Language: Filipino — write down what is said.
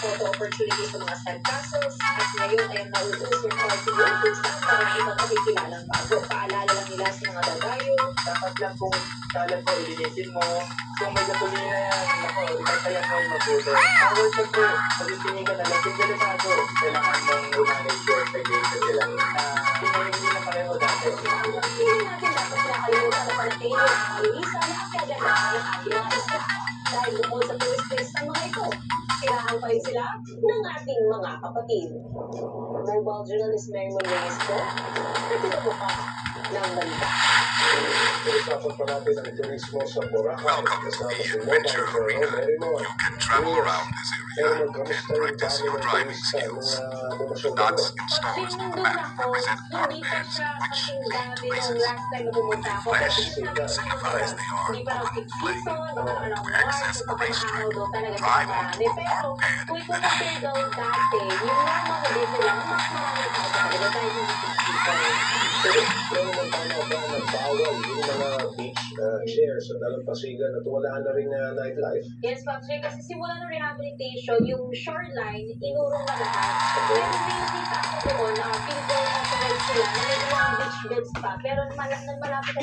photo opportunity sa mga side castles at ngayon ay nauuso yung party room kung saan marami kang makikilalang bago. Paalala lang nila sa mga dadayo. Dapat lang kung kalat mo, ilinisin mo. Kung may gasolina yan, ako, itatayan mo yung mabuti. Pero siyempre, pag-itingin ka na lang, yung delikado, kailangan mong i-manage your segregation nila. Hindi na pareho dati. Hindi natin dapat nakalimutan na panatili ang kalinisan at kagandaan ng ating mga isla. Dahil bukod sa tourist ng mga ito, kailangan pa rin sila ng ating mga kapatid. Mobile journalist Maymon Reyes po, nagtuturo ka ng balita. Usapan pa natin ang turismo sa Boracay. Welcome to Kasama si the Mobile Adventure Journal Arena. Maymon. You can travel around this Pero area and magkamusta yung practice dami your ng driving turista skills. na bumasyong Dots doon? and stars on the map represent waterbands, which are places flash signifies they are open play, where access the racetrack, drive onto a park pad, then head to the Pero naman tama ba nagbawal yung mga beach chair sa Dalampasigan at wala na rin nightlife? Yes, Patrick, kasi simula ng rehabilitation, yung shoreline, inurong na lahat. Pero may nakita ako doon na feeling ko authorized sila na may mga beach beds pa. Pero malapit na